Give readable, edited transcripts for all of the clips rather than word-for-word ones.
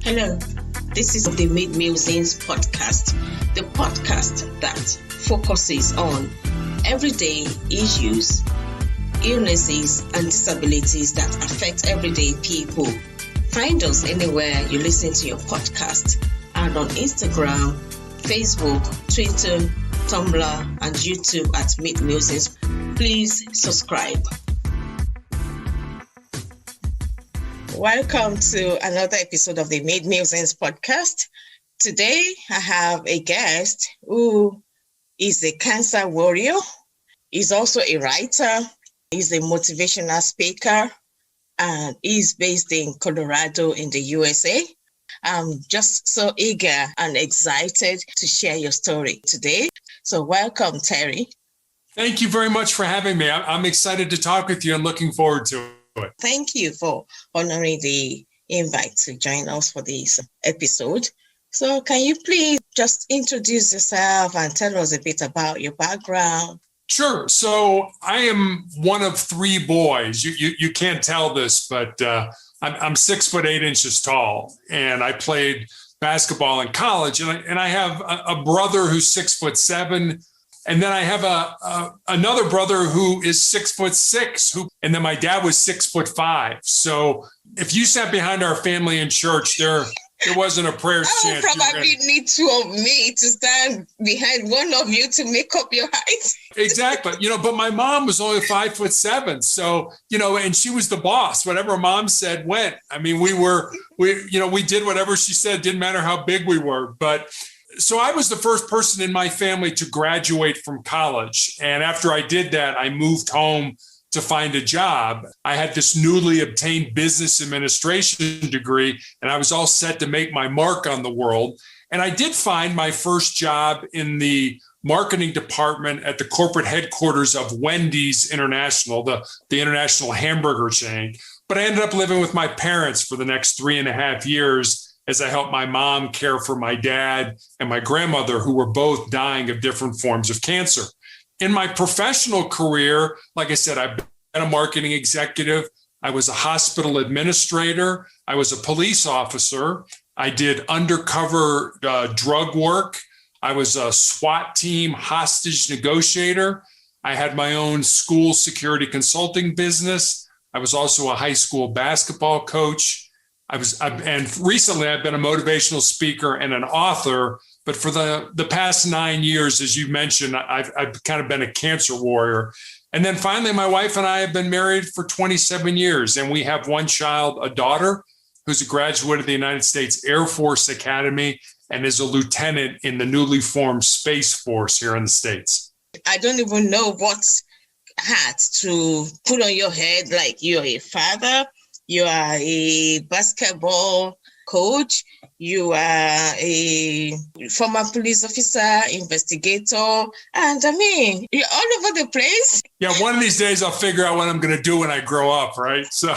Hello, this is the Mid-Musings podcast, the podcast that focuses on everyday issues, illnesses, and disabilities that affect everyday people. Find us anywhere you listen to your podcast and on Instagram, Facebook, Twitter, Tumblr, and YouTube at Mid-Musings. Please subscribe. Welcome to another episode of the Mid-Musings podcast. Today, I have a guest who is a cancer warrior. He's also a writer. He's a motivational speaker, and he's based in Colorado in the USA. I'm just so eager and excited to share your story today. So welcome, Terry. Thank you very much for having me. I'm excited to talk with you and looking forward to it. Thank you for honoring the invite to join us for this episode. So can you please just introduce yourself and tell us a bit about your background? Sure. So I am one of three boys. You can't tell this, but I'm 6'8" tall, and I played basketball in college. And I have a brother who's 6'7". And then I have another brother who is 6'6", and then my dad was 6'5". So if you sat behind our family in church, there wasn't a prayer chant. I would probably need two of me to stand behind one of you to make up your height. Exactly. But my mom was only 5'7". So, and she was the boss. Whatever mom said went. I mean, we did whatever she said. Didn't matter how big we were. But so I was the first person in my family to graduate from college. And after I did that, I moved home to find a job. I had this newly obtained business administration degree, and I was all set to make my mark on the world. And I did find my first job in the marketing department at the corporate headquarters of Wendy's International, the international hamburger chain. But I ended up living with my parents for the next 3.5 years as I helped my mom care for my dad and my grandmother, who were both dying of different forms of cancer. In my professional career, like I said, I've been a marketing executive. I was a hospital administrator. I was a police officer. I did undercover drug work. I was a SWAT Team Hostage Negotiator. I had my own school security consulting business. I was also a high school basketball coach. And recently I've been a motivational speaker and an author, but for the past 9 years, as you mentioned, I've kind of been a cancer warrior. And then finally, my wife and I have been married for 27 years, and we have one child, a daughter, who's a graduate of the United States Air Force Academy and is a lieutenant in the newly formed Space Force here in the States. I don't even know what hat to put on your head, like you're a father, you are a basketball coach, you are a former police officer, investigator, and I mean, you're all over the place. Yeah, one of these days I'll figure out what I'm going to do when I grow up, right? So,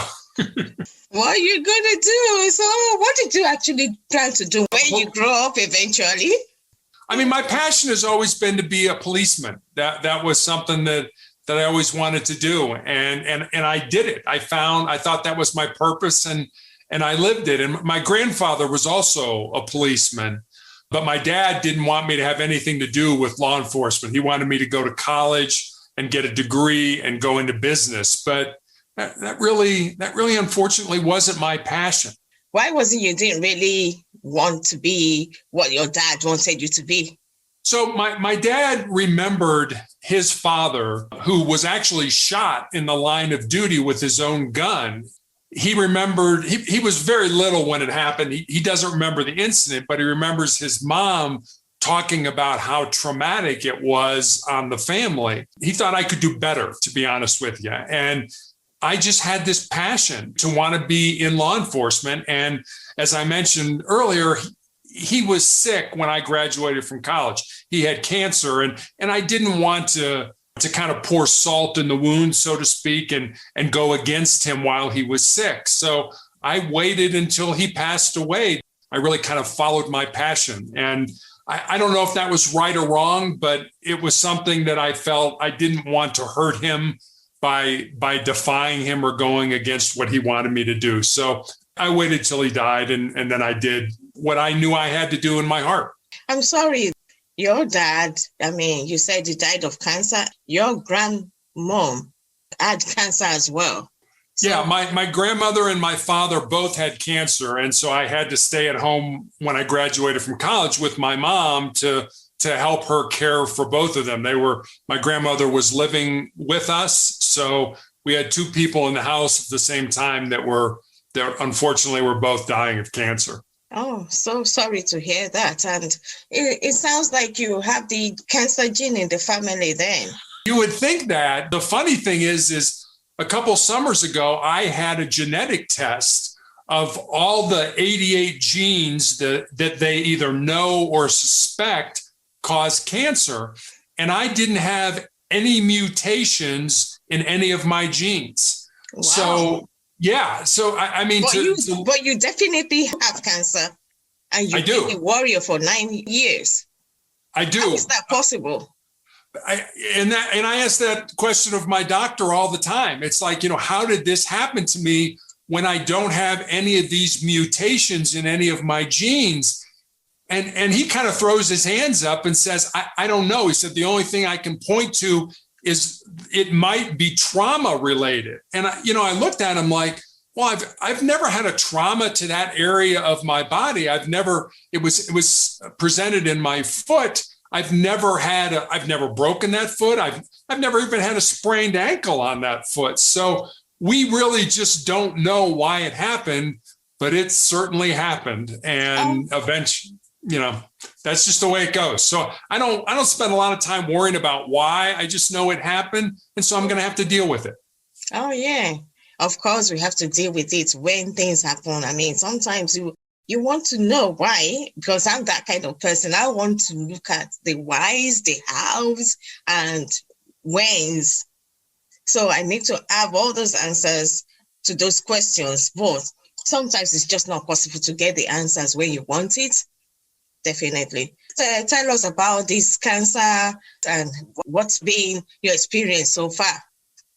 what are you going to do? So, what did you actually plan to do when you grow up eventually? I mean, my passion has always been to be a policeman. That was something that I always wanted to do. And I did it. I thought that was my purpose, and I lived it. And my grandfather was also a policeman, but my dad didn't want me to have anything to do with law enforcement. He wanted me to go to college and get a degree and go into business. But that really unfortunately wasn't my passion. Why was it you didn't really want to be what your dad wanted you to be? So my dad remembered his father, who was actually shot in the line of duty with his own gun. He remembered, he was very little when it happened. He doesn't remember the incident, but he remembers his mom talking about how traumatic it was on the family. He thought I could do better, to be honest with you. And I just had this passion to want to be in law enforcement. And as I mentioned earlier, he was sick when I graduated from college. He had cancer, and I didn't want to kind of pour salt in the wound, so to speak, and go against him while he was sick. So I waited until he passed away. I really kind of followed my passion. And I don't know if that was right or wrong, but it was something that I felt I didn't want to hurt him by defying him or going against what he wanted me to do. So I waited till he died, and then I did what I knew I had to do in my heart. I'm sorry. Your dad, you said he died of cancer. Your grandmom had cancer as well. So, yeah, my grandmother and my father both had cancer. And so I had to stay at home when I graduated from college with my mom to help her care for both of them. My grandmother was living with us. So we had two people in the house at the same time that unfortunately were both dying of cancer. Oh, so sorry to hear that. And it sounds like you have the cancer gene in the family then. You would think that. The funny thing is a couple summers ago, I had a genetic test of all the 88 genes that they either know or suspect cause cancer. And I didn't have any mutations in any of my genes. Wow. So, yeah. So, But you definitely have cancer. And you've been a warrior for 9 years. I do. How is that possible? I ask that question of my doctor all the time. It's like, how did this happen to me when I don't have any of these mutations in any of my genes? And he kind of throws his hands up and says, I don't know. He said, the only thing I can point to is it might be trauma related. And I looked at him like, well, I've never had a trauma to that area of my body. It was presented in my foot. I've never broken that foot. I've never even had a sprained ankle on that foot. So we really just don't know why it happened, but it certainly happened. And eventually, that's just the way it goes. So I don't spend a lot of time worrying about why. I just know it happened. And so I'm going to have to deal with it. Oh, yeah. Of course, we have to deal with it when things happen. Sometimes you want to know why, because I'm that kind of person. I want to look at the whys, the hows, and whens. So I need to have all those answers to those questions. But sometimes it's just not possible to get the answers when you want it. Definitely. So tell us about this cancer and what's been your experience so far.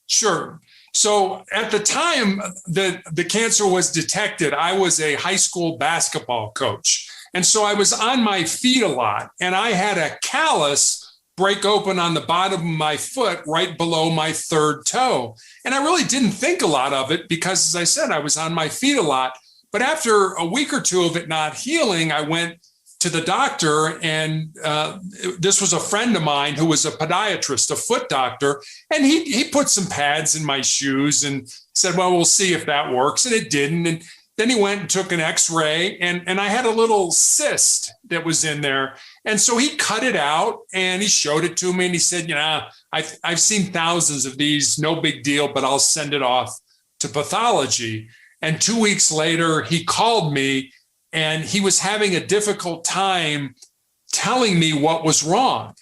Sure. So at the time that the cancer was detected, I was a high school basketball coach. And so I was on my feet a lot, and I had a callus break open on the bottom of my foot right below my third toe. And I really didn't think a lot of it because, as I said, I was on my feet a lot. But after a week or two of it not healing, I went to the doctor, and this was a friend of mine who was a podiatrist, a foot doctor, and he put some pads in my shoes and said, well, we'll see if that works, and it didn't. And then he went and took an x-ray, and I had a little cyst that was in there. And so he cut it out, and he showed it to me, and he said, I've seen thousands of these, no big deal, but I'll send it off to pathology. And 2 weeks later, he called me, and he was having a difficult time telling me what was wrong.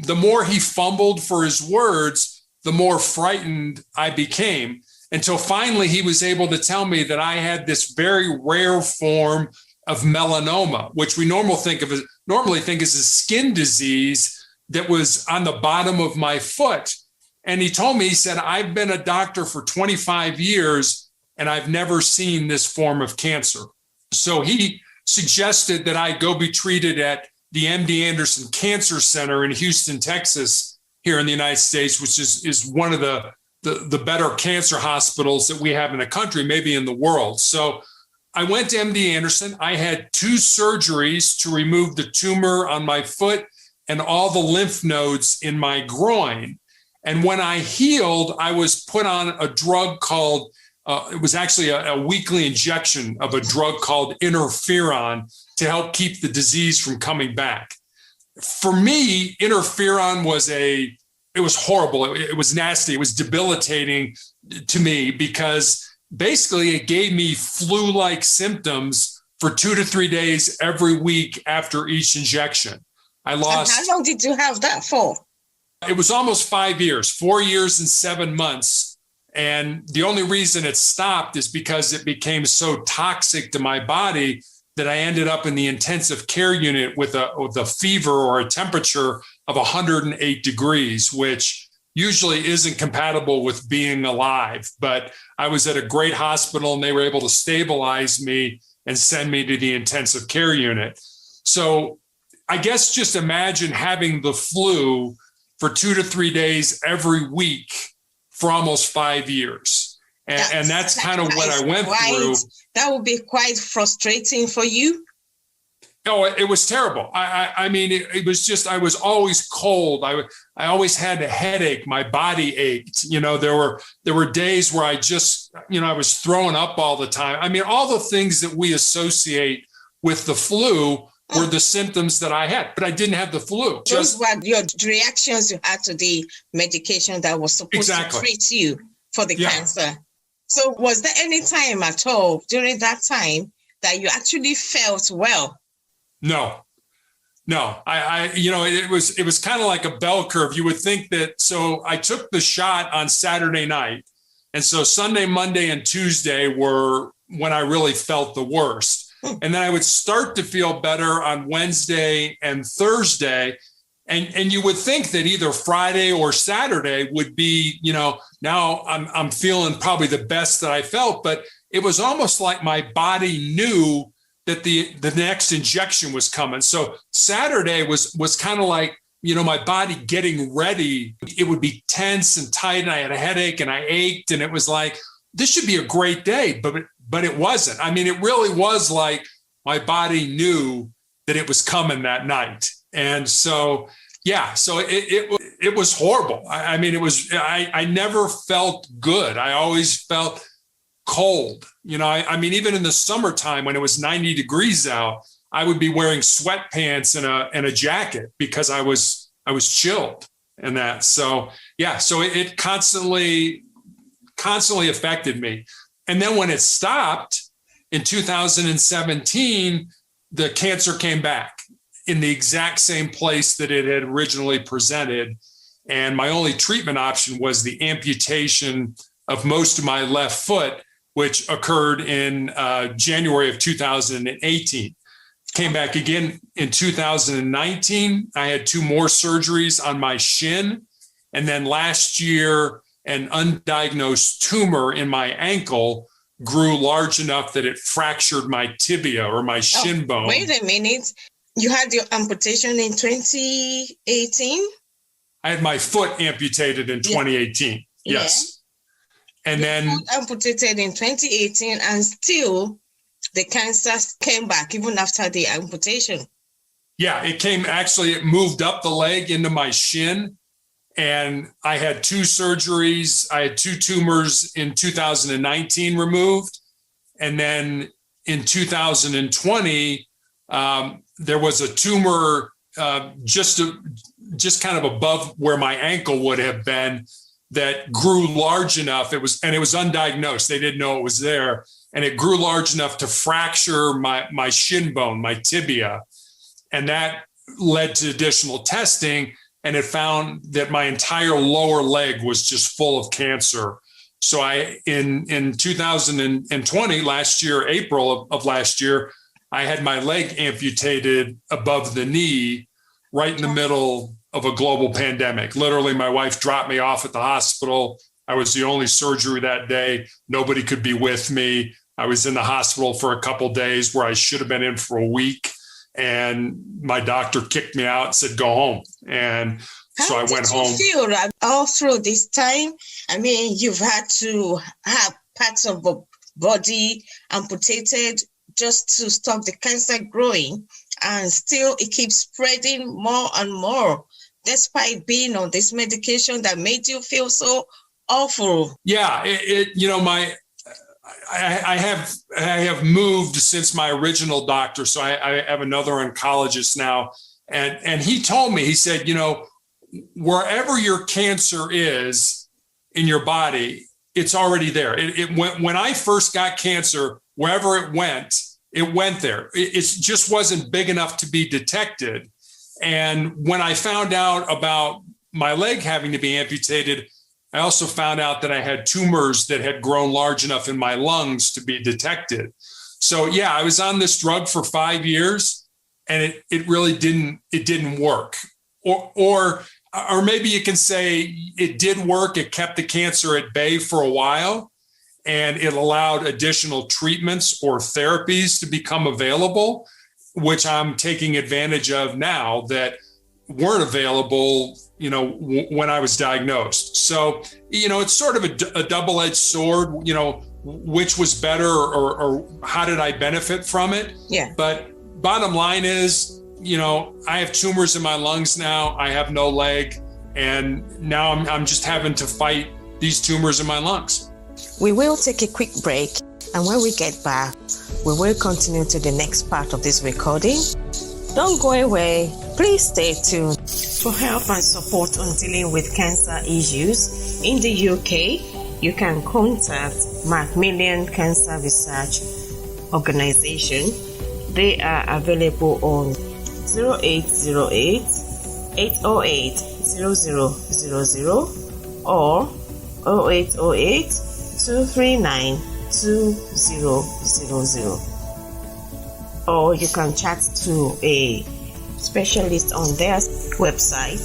The more he fumbled for his words, the more frightened I became, until finally he was able to tell me that I had this very rare form of melanoma, which we normally think of as a skin disease that was on the bottom of my foot. And he told me, he said, I've been a doctor for 25 years, and I've never seen this form of cancer. So he suggested that I go be treated at the MD Anderson Cancer Center in Houston, Texas, here in the United States, which is one of the better cancer hospitals that we have in the country, maybe in the world. So I went to MD Anderson. I had 2 surgeries to remove the tumor on my foot and all the lymph nodes in my groin. And when I healed, I was put on a drug called it was actually a weekly injection of a drug called interferon to help keep the disease from coming back. For me, interferon was horrible. It was nasty. It was debilitating to me because basically it gave me flu-like symptoms for 2 to 3 days every week after each injection. I lost. And how long did you have that for? It was almost 5 years, 4 years and 7 months. And the only reason it stopped is because it became so toxic to my body that I ended up in the intensive care unit with a fever or a temperature of 108 degrees, which usually isn't compatible with being alive. But I was at a great hospital and they were able to stabilize me and send me to the intensive care unit. So I guess just imagine having the flu for 2 to 3 days every week for almost 5 years. And that's kind of what I went through. That would be quite frustrating for you. Oh, it was terrible. I mean, it was just, I was always cold. I always had a headache. My body ached. You know, there were days where I just, I was throwing up all the time. I mean, all the things that we associate with the flu were the symptoms that I had, but I didn't have the flu. Those were your reactions you had to the medication that was supposed to treat you for the cancer. So was there any time at all during that time that you actually felt well? No. It was kind of like a bell curve. You would think that, so I took the shot on Saturday night. And so Sunday, Monday, and Tuesday were when I really felt the worst. And then I would start to feel better on Wednesday and Thursday. And you would think that either Friday or Saturday would be, now I'm feeling probably the best that I felt, but it was almost like my body knew that the next injection was coming. So Saturday was kind of like, my body getting ready. It would be tense and tight, and I had a headache and I ached, and it was like, this should be a great day, but it wasn't. I mean, it really was like my body knew that it was coming that night. And so, it was horrible. I mean, I never felt good. I always felt cold. I mean, even in the summertime when it was 90 degrees out, I would be wearing sweatpants and a jacket because I was chilled and that. So it constantly affected me. And then when it stopped in 2017, the cancer came back in the exact same place that it had originally presented. And my only treatment option was the amputation of most of my left foot, which occurred in January of 2018. Came back again in 2019. I had 2 more surgeries on my shin. And then last year, an undiagnosed tumor in my ankle grew large enough that it fractured my tibia or my shin bone. Wait a minute. You had your amputation in 2018? I had my foot amputated in 2018. Yes. And your then foot amputated in 2018, and still the cancer came back even after the amputation. Yeah, it moved up the leg into my shin. And I had 2 surgeries. I had 2 tumors in 2019 removed. And then in 2020, there was a tumor just kind of above where my ankle would have been that grew large enough. It was undiagnosed. They didn't know it was there. And it grew large enough to fracture my shin bone, my tibia. And that led to additional testing. And it found that my entire lower leg was just full of cancer. So in 2020, last year, April of last year, I had my leg amputated above the knee right in the middle of a global pandemic. Literally, my wife dropped me off at the hospital. I was the only surgery that day. Nobody could be with me. I was in the hospital for a couple of days where I should have been in for a week. And my doctor kicked me out and said, go home. And so I went home. How did you feel all through this time? I mean, you've had to have parts of the body amputated just to stop the cancer growing. And still it keeps spreading more and more, despite being on this medication that made you feel so awful. Yeah, I have moved since my original doctor. So I have another oncologist now. And he told me, he said, wherever your cancer is in your body, it's already there. When I first got cancer, wherever it went there. It just wasn't big enough to be detected. And when I found out about my leg having to be amputated, I also found out that I had tumors that had grown large enough in my lungs to be detected. So yeah, I was on this drug for 5 years and it really didn't work. Or or maybe you can say it did work. It kept the cancer at bay for a while, and it allowed additional treatments or therapies to become available, which I'm taking advantage of now that weren't available, when I was diagnosed. So, it's sort of a double-edged sword, which was better or how did I benefit from it? Yeah. But bottom line is, I have tumors in my lungs now. I have no leg. And now I'm just having to fight these tumors in my lungs. We will take a quick break. And when we get back, we will continue to the next part of this recording. Don't go away. Please stay tuned. For help and support on dealing with cancer issues in the UK, you can contact Macmillan Cancer Research Organization. They are available on 0808 808 0000 or 0808 239 2000. Or you can chat to a specialist on their website,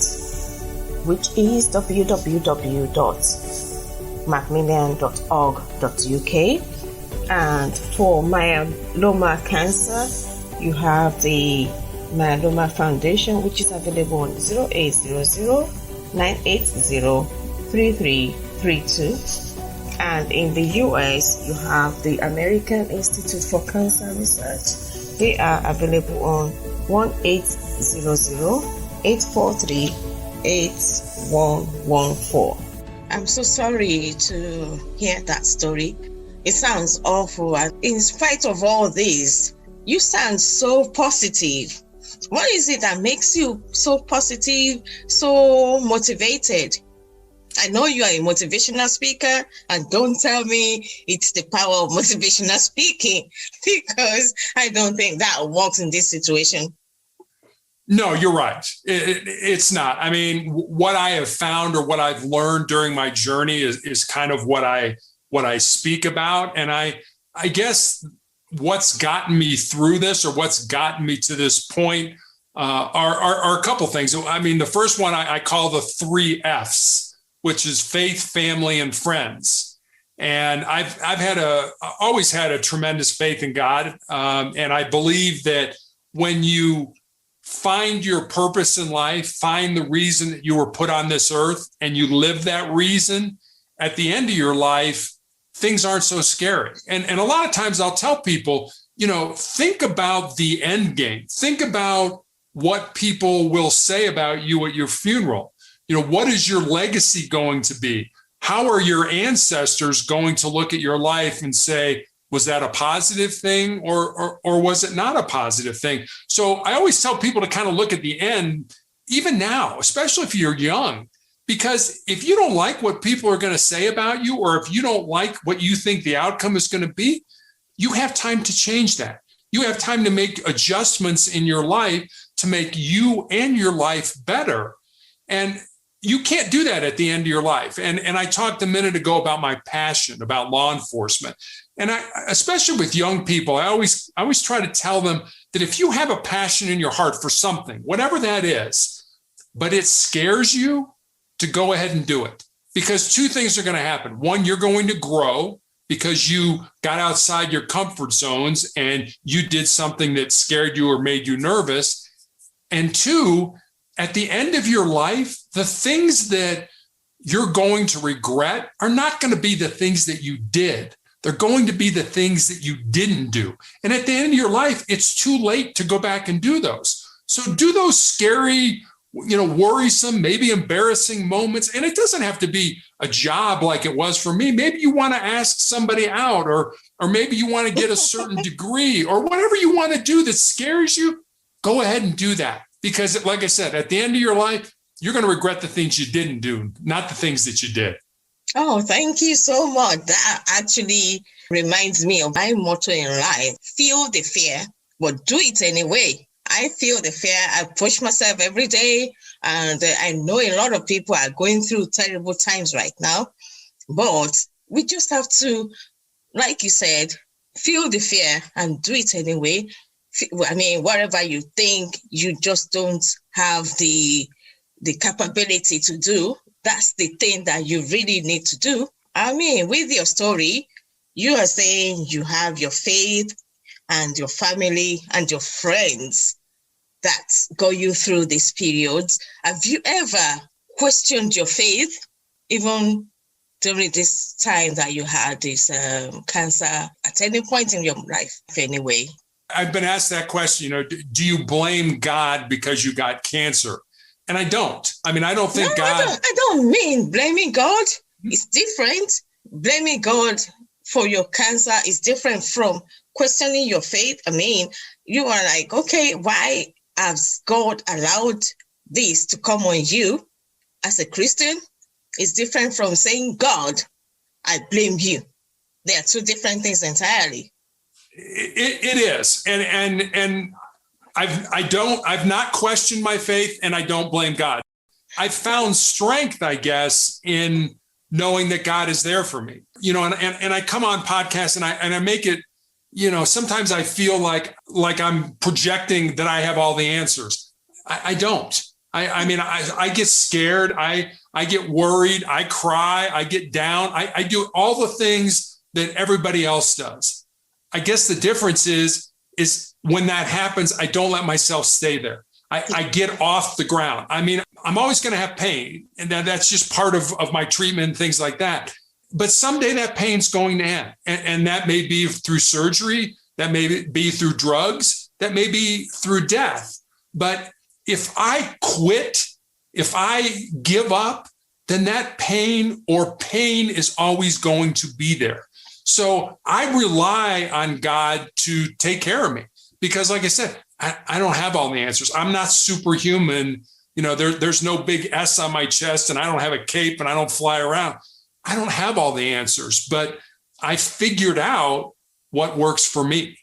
which is www.macmillan.org.uk. And for myeloma cancer, you have the Myeloma Foundation, which is available on 0800 980 3332. And in the US, you have the American Institute for Cancer Research. They are available on 1-800-843-8114. I'm so sorry to hear that story. It sounds awful. And in spite of all this, you sound so positive. What is it that makes you so positive, so motivated? I know you are a motivational speaker, and don't tell me it's the power of motivational speaking, because I don't think that works in this situation. No, you're right. It's not. I mean, what I have found or what I've learned during my journey is kind of what I speak about. And I guess what's gotten me through this or what's gotten me to this point are a couple things. I mean, the first one I call the 3 F's. Which is faith, family, and friends. And I've always had a tremendous faith in God. And I believe that when you find your purpose in life, find the reason that you were put on this earth, and you live that reason, at the end of your life, things aren't so scary. And a lot of times I'll tell people, think about the end game. Think about what people will say about you at your funeral. What is your legacy going to be? How are your ancestors going to look at your life and say, was that a positive thing or was it not a positive thing? So I always tell people to kind of look at the end, even now, especially if you're young, because if you don't like what people are going to say about you, or if you don't like what you think the outcome is going to be, you have time to change that. You have time to make adjustments in your life to make you and your life better. And you can't do that at the end of your life. And I talked a minute ago about my passion about law enforcement. And especially with young people, I always try to tell them that if you have a passion in your heart for something, whatever that is, but it scares you, to go ahead and do it. Because 2 things are going to happen. One, you're going to grow because you got outside your comfort zones and you did something that scared you or made you nervous. And 2, at the end of your life, the things that you're going to regret are not going to be the things that you did. They're going to be the things that you didn't do. And at the end of your life, it's too late to go back and do those. So do those scary, worrisome, maybe embarrassing moments. And it doesn't have to be a job like it was for me. Maybe you want to ask somebody out, or maybe you want to get a certain degree, or whatever you want to do that scares you, go ahead and do that. Because like I said, at the end of your life, you're going to regret the things you didn't do, not the things that you did. Oh, thank you so much. That actually reminds me of my motto in life. Feel the fear, but do it anyway. I feel the fear. I push myself every day. And I know a lot of people are going through terrible times right now. But we just have to, like you said, feel the fear and do it anyway. I mean, whatever you think, you just don't have the the capability to do, that's the thing that you really need to do. I mean, with your story, you are saying you have your faith and your family and your friends that got you through these periods. Have you ever questioned your faith, even during this time that you had this cancer at any point in your life anyway? I've been asked that question, do you blame God because you got cancer? And I don't. I mean, I don't think God... I don't mean blaming God. It's different. Blaming God for your cancer is different from questioning your faith. I mean, you are like, okay, why has God allowed this to come on you as a Christian? It's different from saying, God, I blame you. They are two different things entirely. It is. And I've not questioned my faith, and I don't blame God. I've found strength, I guess, in knowing that God is there for me. And I come on podcasts and I make it, sometimes I feel like I'm projecting that I have all the answers. I don't. I mean, I get scared. I get worried. I cry. I get down. I do all the things that everybody else does. I guess the difference is when that happens, I don't let myself stay there. I get off the ground. I mean, I'm always going to have pain, and that's just part of my treatment and things like that. But someday that pain's going to end. And that may be through surgery. That may be through drugs. That may be through death. But if I quit, if I give up, then that pain is always going to be there. So I rely on God to take care of me because, like I said, I don't have all the answers. I'm not superhuman. There's no big S on my chest, and I don't have a cape, and I don't fly around. I don't have all the answers, but I figured out what works for me.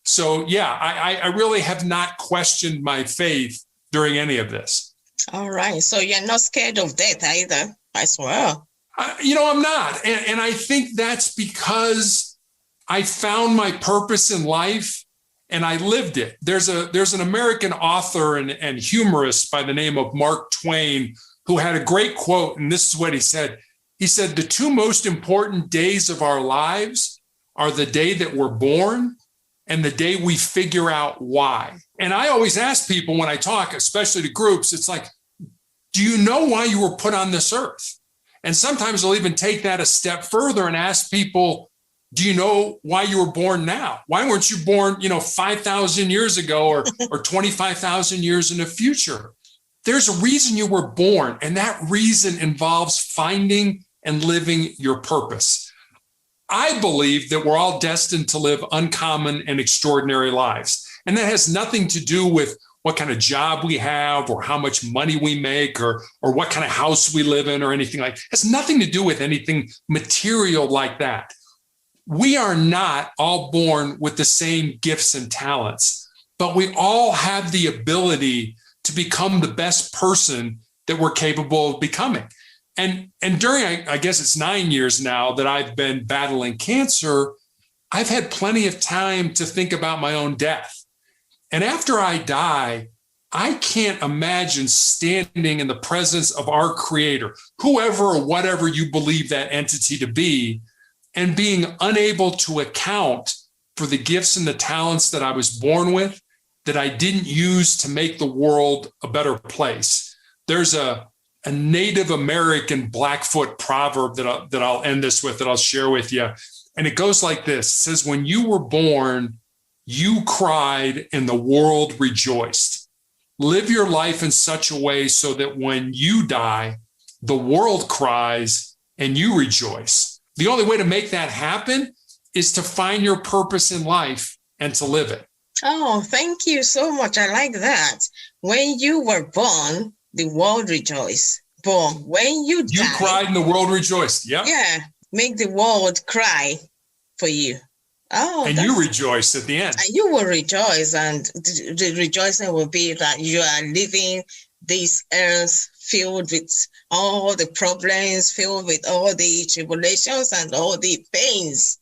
So, yeah, I really have not questioned my faith during any of this. All right. So you're not scared of death either, as well. I'm not. And I think that's because I found my purpose in life and I lived it. There's an American author and humorist by the name of Mark Twain who had a great quote. And this is what he said. He said, the two most important days of our lives are the day that we're born and the day we figure out why. And I always ask people when I talk, especially to groups, it's like, do you know why you were put on this earth? And sometimes I'll even take that a step further and ask people, do you know why you were born now? Why weren't you born, 5,000 years ago or 25,000 years in the future? There's a reason you were born, and that reason involves finding and living your purpose. I believe that we're all destined to live uncommon and extraordinary lives. And that has nothing to do with what kind of job we have or how much money we make or what kind of house we live in or anything like that. It has nothing to do with anything material like that. We are not all born with the same gifts and talents, but we all have the ability to become the best person that we're capable of becoming. And during, I guess it's 9 years now that I've been battling cancer, I've had plenty of time to think about my own death. And after I die, I can't imagine standing in the presence of our Creator, whoever or whatever you believe that entity to be, and being unable to account for the gifts and the talents that I was born with, that I didn't use to make the world a better place. There's a Native American Blackfoot proverb that I'll end this with, that I'll share with you. And it goes like this. It says, when you were born, you cried and the world rejoiced. Live your life in such a way so that when you die, the world cries and you rejoice. The only way to make that happen is to find your purpose in life and to live it. Oh, thank you so much. I like that. When you were born, the world rejoiced. But when you died, cried and the world rejoiced. Yep. Yeah. Make the world cry for you. Oh, and you rejoice at the end. And you will rejoice, and the rejoicing will be that you are living this earth filled with all the problems, filled with all the tribulations and all the pains,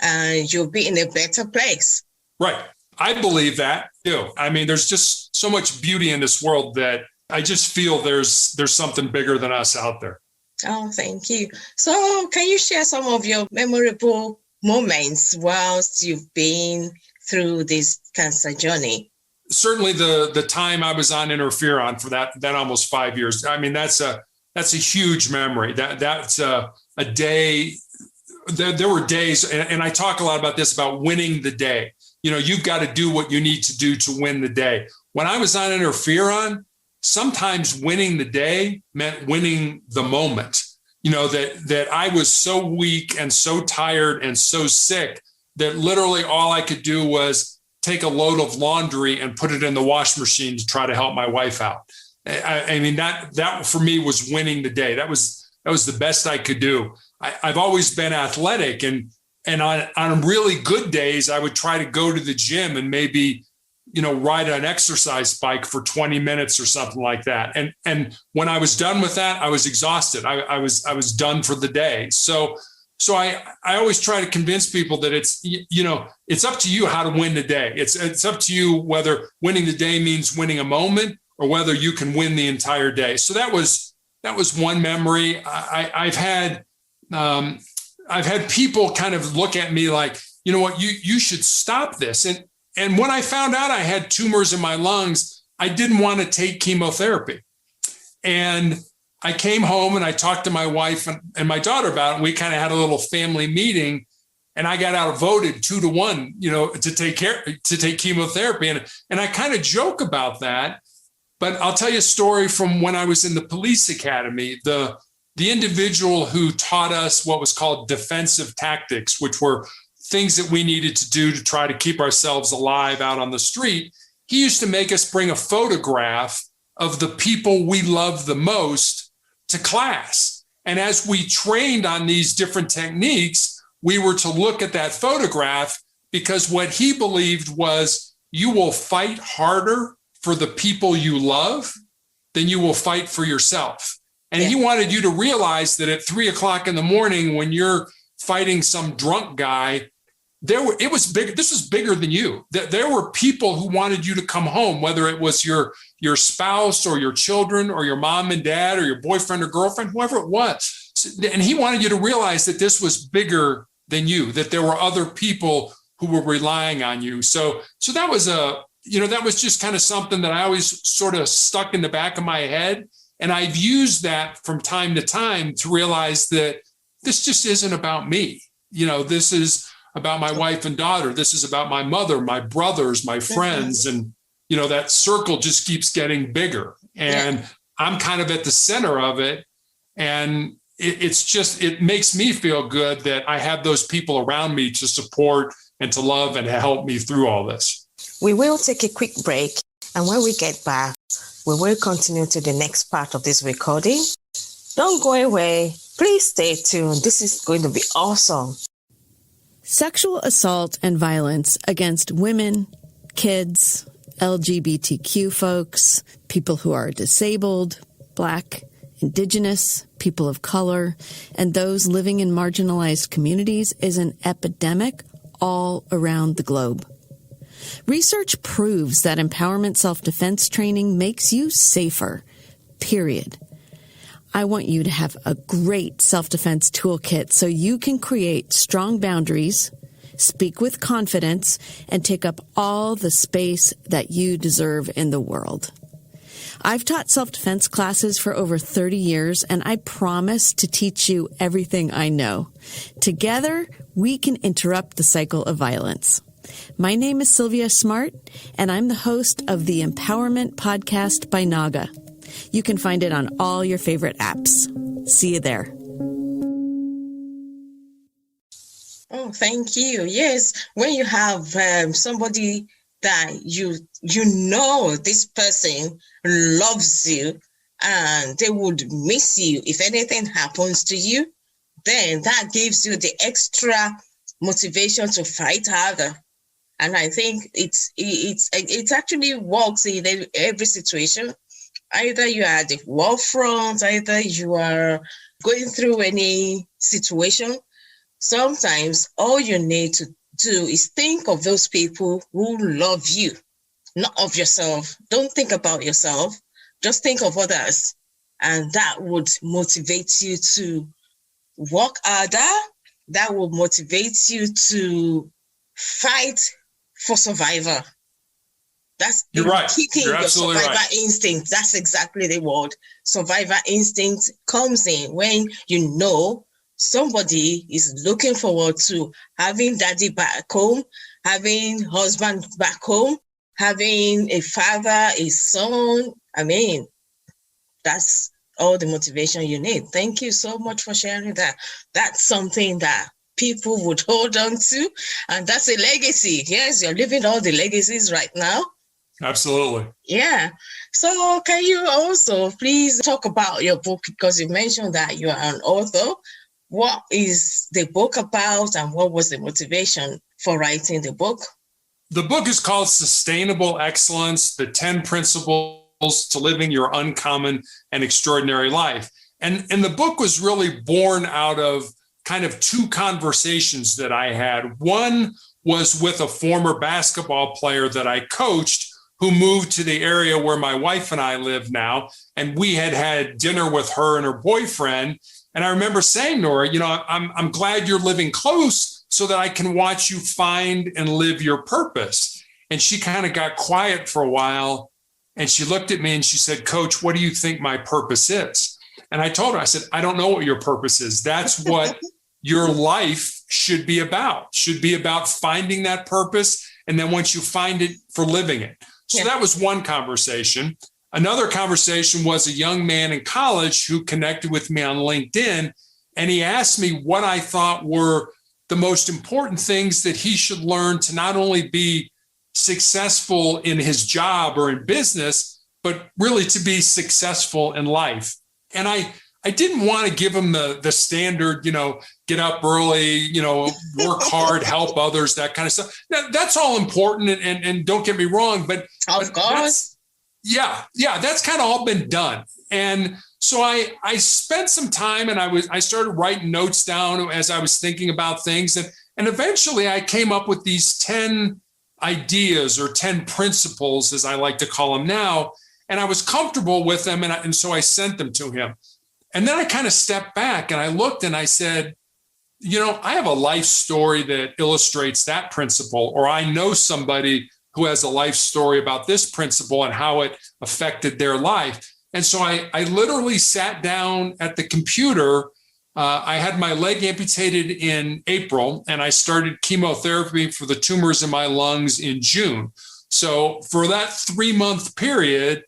and you'll be in a better place. Right. I believe that too. I mean, there's just so much beauty in this world that I just feel there's something bigger than us out there. Oh, thank you. So can you share some of your memorable moments whilst you've been through this cancer journey? Certainly the time I was on interferon for that almost 5 years. I mean, that's a huge memory. That's a day. There were days, and I talk a lot about this, about winning the day. You know, you've got to do what you need to do to win the day. When I was on interferon, sometimes winning the day meant winning the moment. You know, that I was so weak and so tired and so sick that literally all I could do was take a load of laundry and put it in the wash machine to try to help my wife out. I mean, that for me was winning the day. That was the best I could do. I've always been athletic, and on really good days, I would try to go to the gym and maybe, you know, ride an exercise bike for 20 minutes or something like that. And when I was done with that, I was exhausted. I was done for the day. So I always try to convince people that it's up to you how to win the day. It's up to you whether winning the day means winning a moment or whether you can win the entire day. So that was one memory. I've had people kind of look at me like, you know what, you should stop this. And when I found out I had tumors in my lungs, I didn't want to take chemotherapy. And I came home and I talked to my wife and my daughter about it. And we kind of had a little family meeting, and I got outvoted 2-1, you know, to take chemotherapy. And I kind of joke about that, but I'll tell you a story from when I was in the police academy. The individual who taught us what was called defensive tactics, which were things that we needed to do to try to keep ourselves alive out on the street, he used to make us bring a photograph of the people we loved the most to class. And as we trained on these different techniques, we were to look at that photograph, because what he believed was you will fight harder for the people you love than you will fight for yourself. And he wanted you to realize that at 3 o'clock in the morning, when you're fighting some drunk guy, it was big. This was bigger than you. There were people who wanted you to come home, whether it was your spouse or your children or your mom and dad or your boyfriend or girlfriend, whoever it was. And he wanted you to realize that this was bigger than you, that there were other people who were relying on you. So that was that was just kind of something that I always sort of stuck in the back of my head. And I've used that from time to time to realize that this just isn't about me. You know, this is about my wife and daughter. This is about my mother, my brothers, my friends. And, you know, that circle just keeps getting bigger. And I'm kind of at the center of it. And it makes me feel good that I have those people around me to support and to love and to help me through all this. We will take a quick break. And when we get back, we will continue to the next part of this recording. Don't go away. Please stay tuned. This is going to be awesome. Sexual assault and violence against women, kids, LGBTQ folks, people who are disabled, Black, Indigenous, people of color, and those living in marginalized communities is an epidemic all around the globe. Research proves that empowerment self-defense training makes you safer, period. I want you to have a great self-defense toolkit so you can create strong boundaries, speak with confidence, and take up all the space that you deserve in the world. I've taught self-defense classes for over 30 years, and I promise to teach you everything I know. Together, we can interrupt the cycle of violence. My name is Sylvia Smart, and I'm the host of the Empowerment Podcast by Naga. You can find it on all your favorite apps. See you there. Oh, thank you. Yes, when you have somebody that you know this person loves you and they would miss you if anything happens to you, then that gives you the extra motivation to fight harder. And I think it actually works in every situation. Either you are at the war front, either you are going through any situation. Sometimes all you need to do is think of those people who love you, not of yourself. Don't think about yourself. just think of others, and that would motivate you to work harder. That will motivate you to fight for survival. That's You're right. Kicking You're your absolutely survival right. instinct. That's exactly the word. Survival instinct comes in when you know somebody is looking forward to having daddy back home, having husband back home, having a father, a son. I mean, that's all the motivation you need. Thank you so much for sharing that. That's something that people would hold on to, and that's a legacy. Yes, you're living all the legacies right now. Absolutely. Yeah. So can you also please talk about your book, because you mentioned that you are an author. What is the book about, and what was the motivation for writing the book? The book is called Sustainable Excellence, the 10 Principles to Living Your Uncommon and Extraordinary Life. And the book was really born out of kind of two conversations that I had. One was with a former basketball player that I coached, who moved to the area where my wife and I live now. And we had dinner with her and her boyfriend. And I remember saying to her, I'm glad you're living close so that I can watch you find and live your purpose. And she kind of got quiet for a while. And she looked at me and she said, Coach, what do you think my purpose is? And I told her, I said, I don't know what your purpose is. That's what your life should be about finding that purpose. And then once you find it, for living it. So that was one conversation. Another conversation was a young man in college who connected with me on LinkedIn. And he asked me what I thought were the most important things that he should learn to not only be successful in his job or in business, but really to be successful in life. And I didn't want to give him the standard, get up early, work hard, help others, that kind of stuff. That's all important. And don't get me wrong, but of course. That's kind of all been done. And so I spent some time and I started writing notes down as I was thinking about things. And eventually I came up with these 10 ideas or 10 principles, as I like to call them now. And I was comfortable with them. And so I sent them to him. And then I kind of stepped back and I looked and I said, I have a life story that illustrates that principle, or I know somebody who has a life story about this principle and how it affected their life. And so I literally sat down at the computer. I had my leg amputated in April and I started chemotherapy for the tumors in my lungs in June. So for that 3-month period,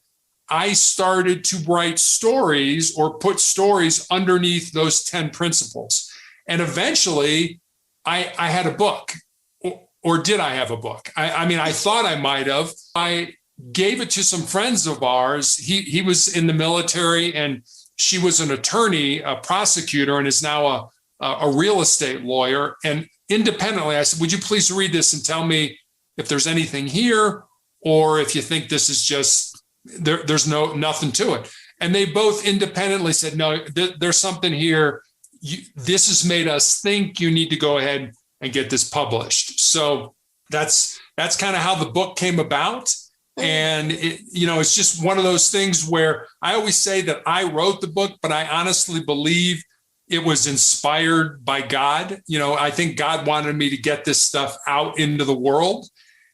I started to write stories or put stories underneath those 10 principles. And eventually I had a book, or did I have a book? I thought I might have. I gave it to some friends of ours. He was in the military and she was an attorney, a prosecutor, and is now a real estate lawyer. And independently, I said, would you please read this and tell me if there's anything here, or if you think this is just, there's nothing to it. And they both independently said, no, there's something here. This has made us think you need to go ahead and get this published. So that's kind of how the book came about. And it's just one of those things where I always say that I wrote the book, but I honestly believe it was inspired by God. I think God wanted me to get this stuff out into the world.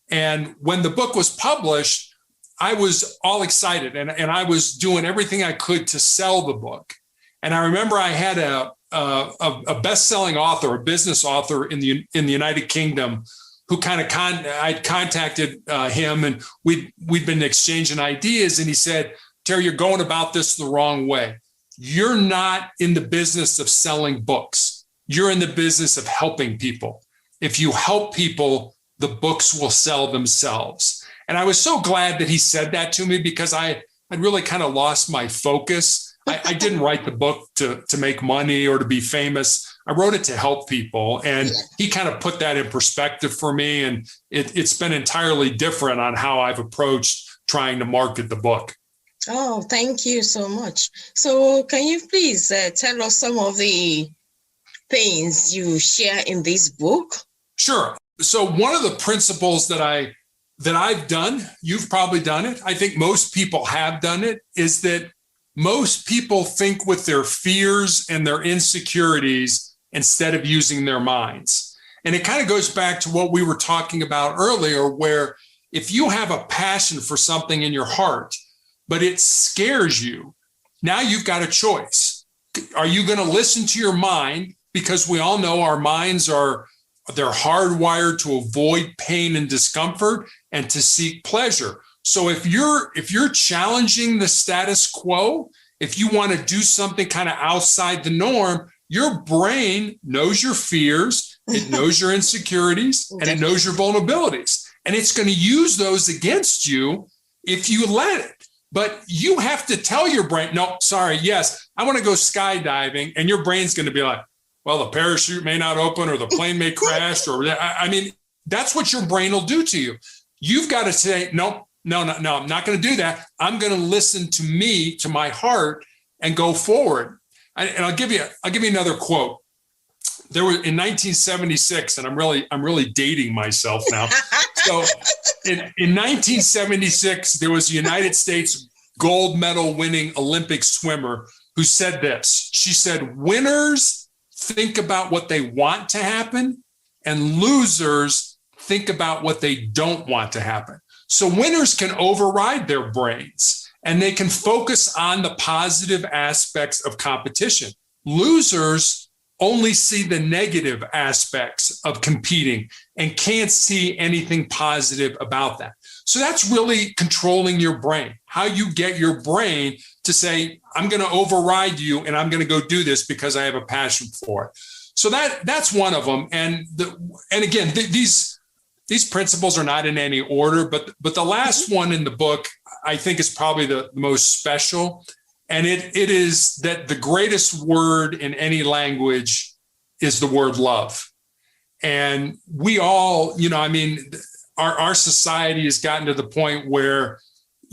And when the book was published, I was all excited and I was doing everything I could to sell the book. And I remember I had a best-selling author, a business author in the United Kingdom, who I'd contacted him and we'd been exchanging ideas. And he said, Terry, you're going about this the wrong way. You're not in the business of selling books. You're in the business of helping people. If you help people, the books will sell themselves. And I was so glad that he said that to me, because I'd really kind of lost my focus. I didn't write the book to make money or to be famous. I wrote it to help people. And he kind of put that in perspective for me. And it's been entirely different on how I've approached trying to market the book. Oh, thank you so much. So can you please tell us some of the things you share in this book? Sure. So one of the principles that that I've done, you've probably done it, I think most people have done it, is that most people think with their fears and their insecurities instead of using their minds. And it kind of goes back to what we were talking about earlier, where if you have a passion for something in your heart, but it scares you, now you've got a choice. Are you going to listen to your mind? Because we all know our minds they're hardwired to avoid pain and discomfort and to seek pleasure. So if you're challenging the status quo, if you want to do something kind of outside the norm, your brain knows your fears, it knows your insecurities, and it knows your vulnerabilities. And it's going to use those against you if you let it. But you have to tell your brain, no, sorry, yes, I want to go skydiving. And your brain's going to be like, well, the parachute may not open or the plane may crash. Or I mean, that's what your brain will do to you. You've got to say, no, I'm not going to do that. I'm going to listen to me, to my heart, and go forward. And I'll give you another quote. There was in 1976, and I'm really dating myself now. So in 1976, there was a United States gold medal winning Olympic swimmer who said this. She said, winners think about what they want to happen, and losers think about what they don't want to happen. So winners can override their brains and they can focus on the positive aspects of competition. Losers only see the negative aspects of competing and can't see anything positive about that. So that's really controlling your brain, how you get your brain to say, I'm going to override you and I'm going to go do this because I have a passion for it. So that's one of them. And again, these principles are not in any order, but the last one in the book, I think, is probably the most special. And it is that the greatest word in any language is the word love. And we all, our society has gotten to the point where,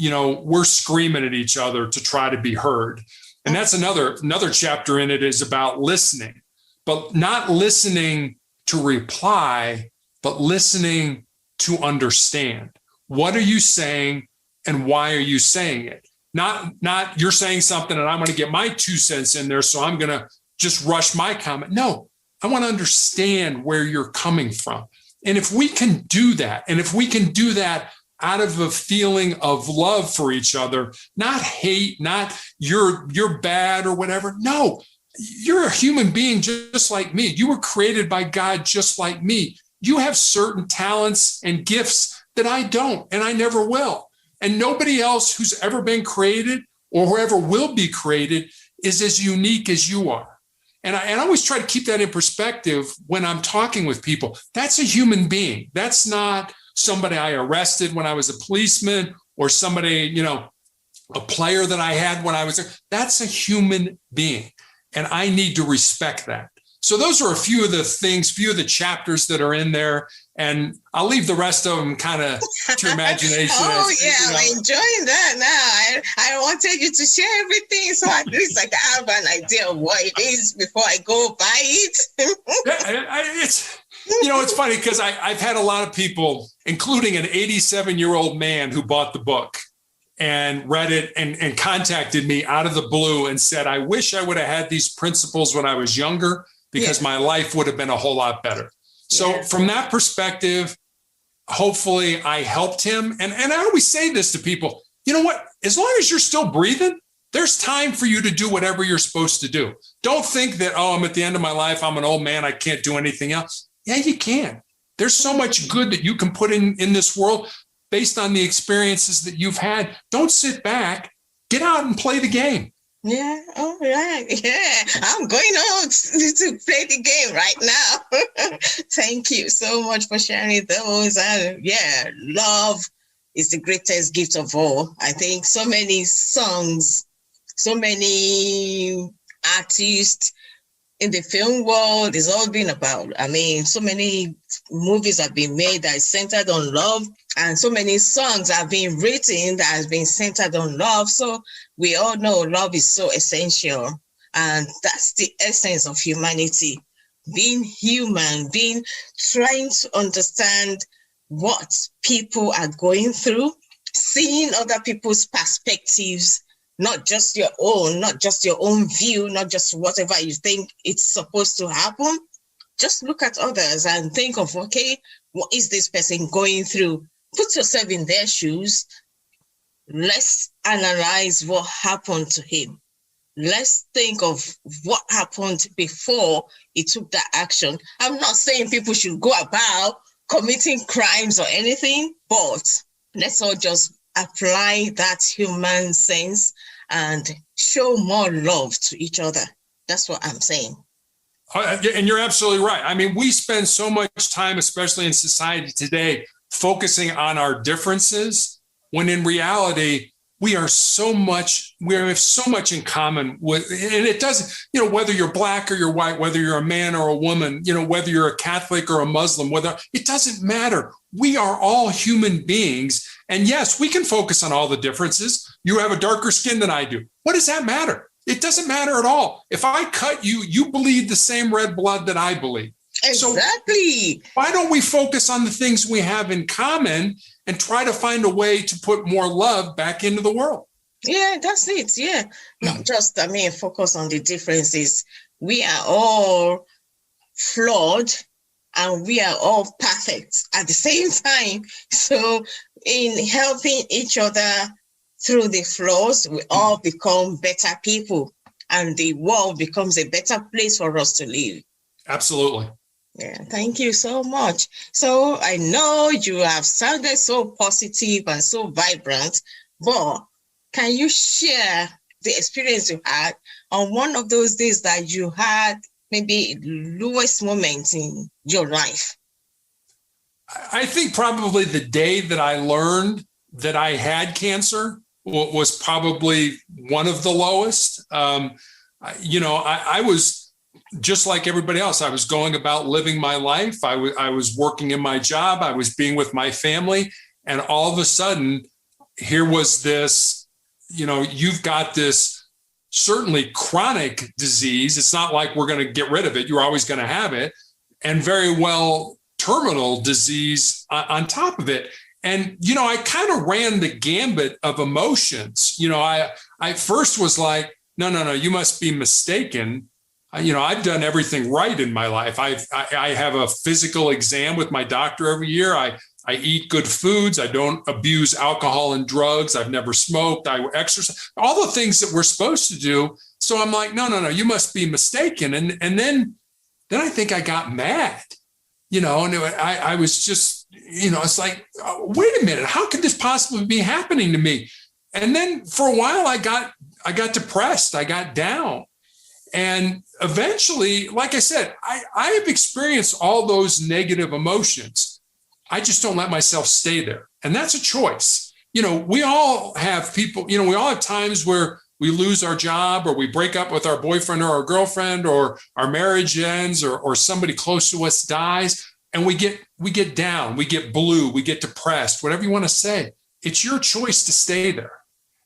we're screaming at each other to try to be heard. And that's another chapter in it is about listening, but not listening to reply, but listening to understand. What are you saying and why are you saying it? Not you're saying something and I'm going to get my 2 cents in there, so I'm going to just rush my comment. No, I want to understand where you're coming from. And if we can do that, and if we can do that out of a feeling of love for each other, not hate, not you're bad or whatever. No, you're a human being just like me. You were created by God just like me. You have certain talents and gifts that I don't, and I never will. And nobody else who's ever been created or whoever will be created is as unique as you are. And I always try to keep that in perspective when I'm talking with people. That's a human being. That's not somebody I arrested when I was a policeman or somebody, a player that I had when I was there. That's a human being. And I need to respect that. So those are a few of the chapters that are in there. And I'll leave the rest of them kind of to your imagination. I'm enjoying that now. I wanted you to share everything, so at least I have an idea of what it is before I go buy it. It's funny because I've had a lot of people, including an 87-year-old man who bought the book and read it and contacted me out of the blue and said, I wish I would have had these principles when I was younger, because my life would have been a whole lot better. So from that perspective, hopefully I helped him. And I always say this to people, you know what? As long as you're still breathing, there's time for you to do whatever you're supposed to do. Don't think that, I'm at the end of my life, I'm an old man, I can't do anything else. Yeah, you can. There's so much good that you can put in this world based on the experiences that you've had. Don't sit back. Get out and play the game. Yeah, all right. Yeah, I'm going out to play the game right now. Thank you so much for sharing those. And love is the greatest gift of all. I think so many songs, so many artists in the film world is all been about. So many movies have been made that is centered on love, and so many songs have been written that has been centered on love. So we all know love is so essential, and that's the essence of humanity. Being human, trying to understand what people are going through, seeing other people's perspectives, not just your own view, not just whatever you think it's supposed to happen. Just look at others and think of, okay, what is this person going through? Put yourself in their shoes. Let's analyze what happened to him. Let's think of what happened before he took that action. I'm not saying people should go about committing crimes or anything, but let's all just apply that human sense and show more love to each other. That's what I'm saying. And you're absolutely right. I mean, we spend so much time, especially in society today, focusing on our differences, when in reality, we have so much in common with, and it doesn't, whether you're black or you're white, whether you're a man or a woman, whether you're a Catholic or a Muslim, it doesn't matter. We are all human beings. And yes, we can focus on all the differences. You have a darker skin than I do. What does that matter? It doesn't matter at all. If I cut you, you bleed the same red blood that I bleed. Exactly. So why don't we focus on the things we have in common and try to find a way to put more love back into the world? Yeah, that's it. Yeah. Not just, focus on the differences. We are all flawed and we are all perfect at the same time. So in helping each other through the flaws, we all become better people and the world becomes a better place for us to live. Absolutely. Yeah, thank you so much. So I know you have sounded so positive and so vibrant, but can you share the experience you had on one of those days that you had maybe lowest moment in your life? I think probably the day that I learned that I had cancer was probably one of the lowest. I was just like everybody else. I was going about living my life. I was working in my job. I was being with my family. And all of a sudden, here was this, you've got this certainly chronic disease. It's not like we're going to get rid of it. You're always going to have it. And very well terminal disease on top of it. And, I kind of ran the gambit of emotions. I first was like, no, you must be mistaken. I've done everything right in my life. I have a physical exam with my doctor every year. I eat good foods. I don't abuse alcohol and drugs. I've never smoked. I exercise, all the things that we're supposed to do. So I'm like, no, you must be mistaken. And then I think I got mad, and I was just, it's like, wait a minute, how could this possibly be happening to me? And then for a while I got depressed. I got down. And eventually, like I said, I have experienced all those negative emotions. I just don't let myself stay there. And that's a choice. We all have people, we all have times where we lose our job or we break up with our boyfriend or our girlfriend or our marriage ends or somebody close to us dies. And we get down, we get blue, we get depressed, whatever you want to say. It's your choice to stay there.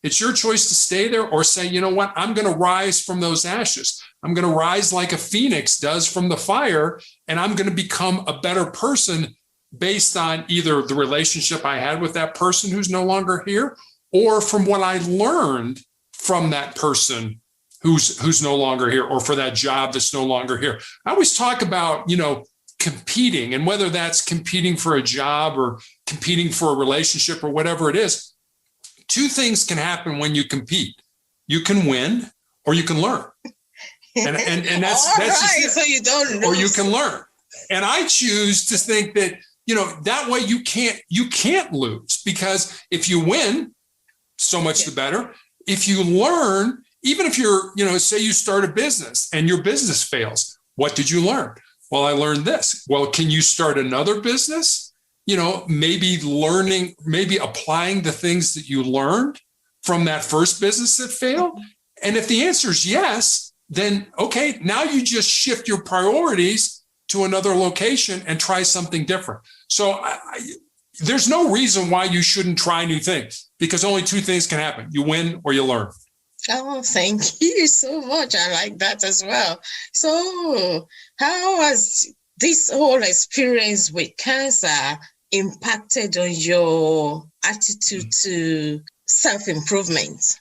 It's your choice to stay there or say, you know what, I'm going to rise from those ashes. I'm going to rise like a phoenix does from the fire, and I'm going to become a better person based on either the relationship I had with that person who's no longer here or from what I learned from that person who's no longer here or for that job that's no longer here. I always talk about, competing, and whether that's competing for a job or competing for a relationship or whatever it is. Two things can happen when you compete. You can win or you can learn. And that's right, just so you don't lose. Or you can learn. And I choose to think that, that way you can't lose, because if you win, so much the better. If you learn, even if you're, say you start a business and your business fails, what did you learn? Well, I learned this. Well, can you start another business? Maybe applying the things that you learned from that first business that failed. And if the answer is yes, then, okay, now you just shift your priorities to another location and try something different. So there's no reason why you shouldn't try new things, because only two things can happen. You win or you learn. Oh, thank you so much. I like that as well. So how has this whole experience with cancer impacted on your attitude to self-improvement?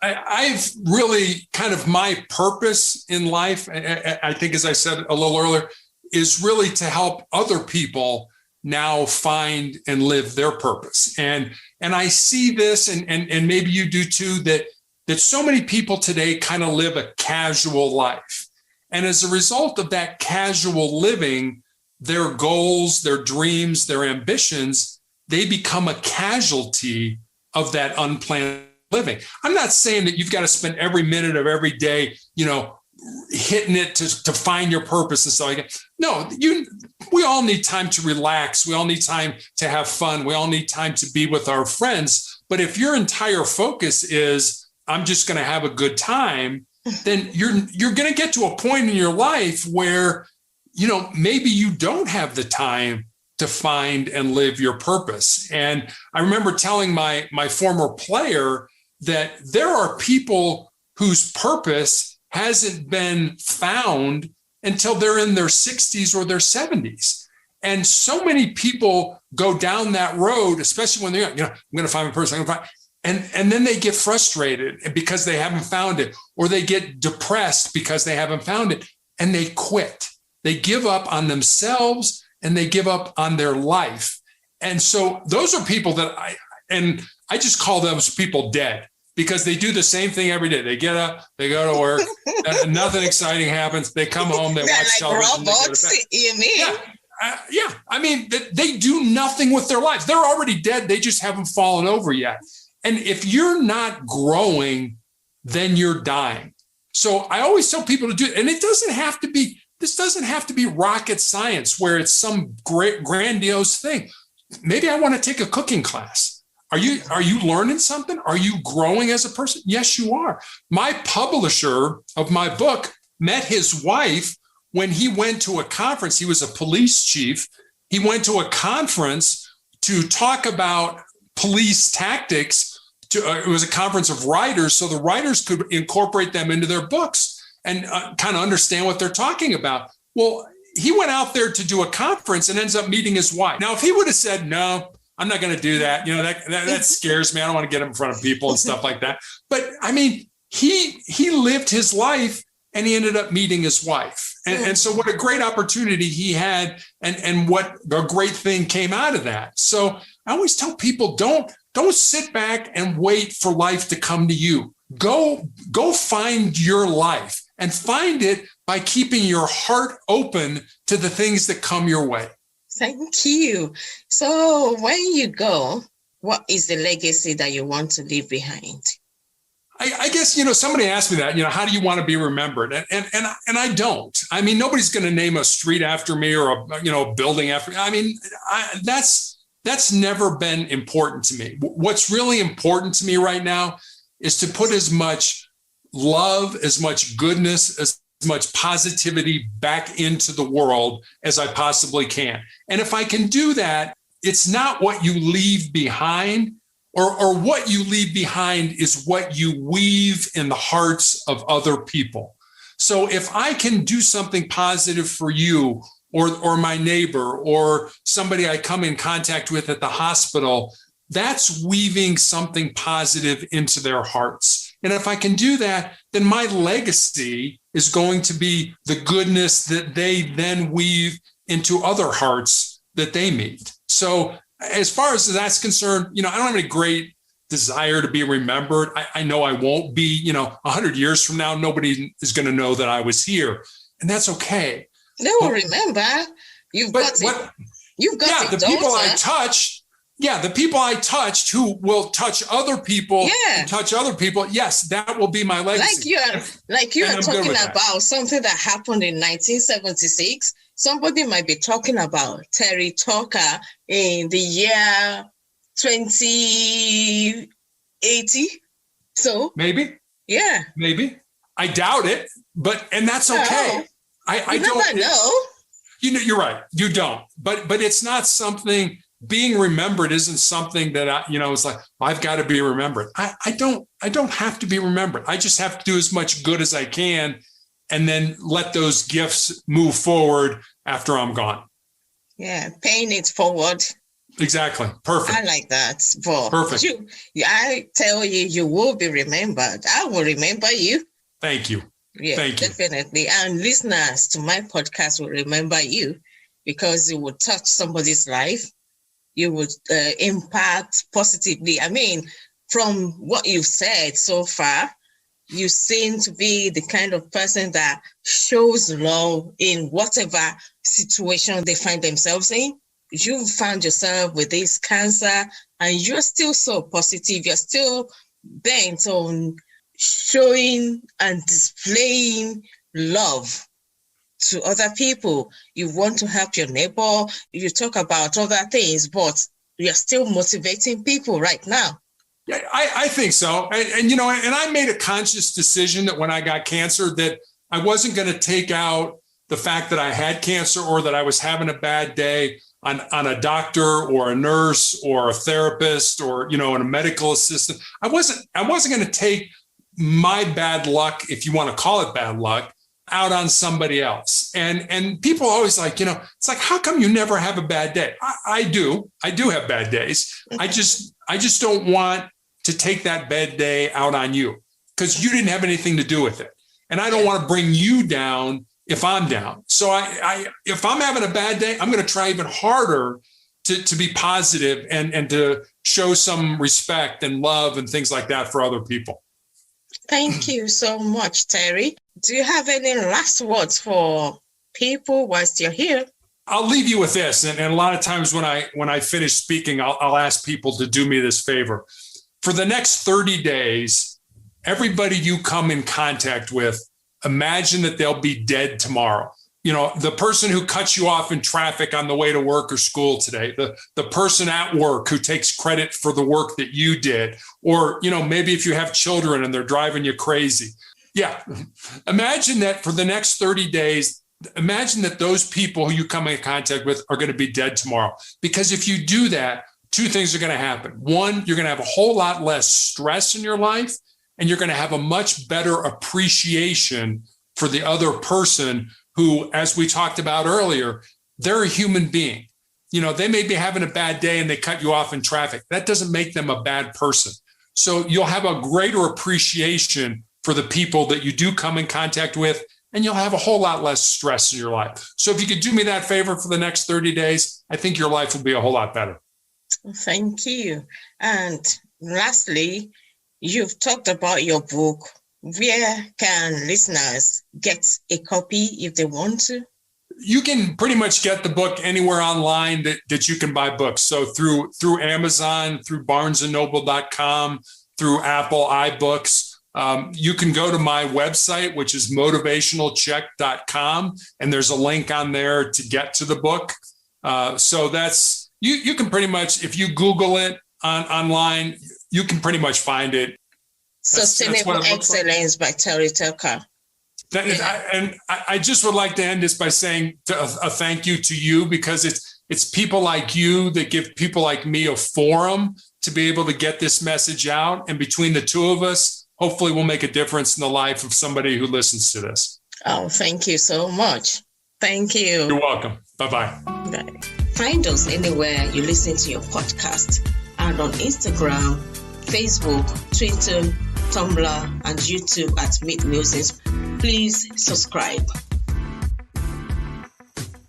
I've really kind of my purpose in life, I think, as I said a little earlier, is really to help other people now find and live their purpose. And I see this, and maybe you do too, that so many people today kind of live a casual life. And as a result of that casual living, their goals, their dreams, their ambitions, they become a casualty of that unplanned living. I'm not saying that you've got to spend every minute of every day, hitting it to find your purpose and stuff like that. No, we all need time to relax. We all need time to have fun. We all need time to be with our friends. But if your entire focus is, I'm just going to have a good time, then you're going to get to a point in your life where, maybe you don't have the time to find and live your purpose. And I remember telling my former player that there are people whose purpose hasn't been found until they're in their 60s or their 70s. And so many people go down that road, especially when they're, I'm going to find my purpose, and then they get frustrated because they haven't found it, or they get depressed because they haven't found it, and they quit. They give up on themselves and they give up on their life. And so those are people that I just call those people dead, because they do the same thing every day. They get up, they go to work, nothing exciting happens. They come home, they watch television. Robots, you mean? Yeah. I mean, they do nothing with their lives. They're already dead. They just haven't fallen over yet. And if you're not growing, then you're dying. So I always tell people to do it. And this doesn't have to be rocket science where it's some great grandiose thing. Maybe I want to take a cooking class. Are you learning something? Are you growing as a person? Yes, you are. My publisher of my book met his wife when he went to a conference. He was a police chief. He went to a conference to talk about police tactics. It was a conference of writers, so the writers could incorporate them into their books and kind of understand what they're talking about. Well, he went out there to do a conference and ends up meeting his wife. Now, if he would have said, no, I'm not going to do that, that scares me. I don't want to get in front of people and stuff like that. But I mean, he lived his life and he ended up meeting his wife. And so what a great opportunity he had, and what a great thing came out of that. So I always tell people, don't sit back and wait for life to come to you. Go find your life, and find it by keeping your heart open to the things that come your way. Thank you. So when you go, what is the legacy that you want to leave behind? I guess, somebody asked me that, how do you want to be remembered? And I don't. I mean, nobody's going to name a street after me or a building after me. I mean, that's never been important to me. What's really important to me right now is to put as much love, as much goodness, as much positivity back into the world as I possibly can. And if I can do that, it's not what you leave behind, or what you leave behind is what you weave in the hearts of other people. So if I can do something positive for you, or my neighbor, or somebody I come in contact with at the hospital, that's weaving something positive into their hearts. And if I can do that, then my legacy is going to be the goodness that they then weave into other hearts that they meet. So as far as that's concerned, I don't have any great desire to be remembered. I know I won't be, 100 years from now, nobody is going to know that I was here, and that's okay. They will remember. You've got the people I touched. Yeah, the people I touched who will touch other people, touch other people. Yes, that will be my legacy. Like you are talking about something that happened in 1976. Somebody might be talking about Terry Tucker in the year 2080. So maybe. Yeah. Maybe. I doubt it, and that's okay. I don't know. You're right. You don't. But it's not something. Being remembered isn't something that it's like, I've got to be remembered. I don't have to be remembered. I just have to do as much good as I can, and then let those gifts move forward after I'm gone. Yeah, paying it forward. Exactly. Perfect. I like that. But Perfect. I tell you, you will be remembered. I will remember you. Thank you. Yeah, Thank you. definitely. And listeners to my podcast will remember you because you would touch somebody's life. You would impact positively. I mean, from what you've said so far, you seem to be the kind of person that shows love in whatever situation they find themselves in. You found yourself with this cancer and you're still so positive. You're still bent on showing and displaying love to other people. You want to help your neighbor. You talk about other things, but you're still motivating people right now. Yeah, I think so. And I made a conscious decision that when I got cancer, that I wasn't going to take out the fact that I had cancer or that I was having a bad day on a doctor or a nurse or a therapist or, a medical assistant. I wasn't going to take my bad luck, if you want to call it bad luck, out on somebody else. And people always like, it's like, how come you never have a bad day? I do have bad days. I just don't want to take that bad day out on you because you didn't have anything to do with it. And I don't want to bring you down if I'm down. So if I'm having a bad day, I'm going to try even harder to be positive and to show some respect and love and things like that for other people. Thank you so much, Terry. Do you have any last words for people whilst you're here? I'll leave you with this. And a lot of times when I finish speaking, I'll ask people to do me this favor. For the next 30 days, everybody you come in contact with, imagine that they'll be dead tomorrow. The person who cuts you off in traffic on the way to work or school today, the person at work who takes credit for the work that you did, or, maybe if you have children and they're driving you crazy. Yeah. Imagine that for the next 30 days, imagine that those people who you come in contact with are going to be dead tomorrow. Because if you do that, two things are going to happen. One, you're going to have a whole lot less stress in your life, and you're going to have a much better appreciation for the other person who, as we talked about earlier, they're a human being. They may be having a bad day and they cut you off in traffic. That doesn't make them a bad person. So you'll have a greater appreciation for the people that you do come in contact with, and you'll have a whole lot less stress in your life. So if you could do me that favor for the next 30 days, I think your life will be a whole lot better. Thank you. And lastly, you've talked about your book. Where can listeners get a copy if they want to? You can pretty much get the book anywhere online that you can buy books. So through Amazon, through barnesandnoble.com, through Apple iBooks. You can go to my website, which is motivationalcheck.com, and there's a link on there to get to the book. So that's, you can pretty much, if you Google it online, you can pretty much find it. Sustainable Excellence by Terry Tucker. I just would like to end this by saying a thank you to you, because it's people like you that give people like me a forum to be able to get this message out. And between the two of us, hopefully we'll make a difference in the life of somebody who listens to this. Oh, thank you so much. Thank you. You're welcome. Bye-bye. Bye. Find us anywhere you listen to your podcast, and on Instagram, Facebook, Twitter, Tumblr, and YouTube at Meet Musings. Please subscribe.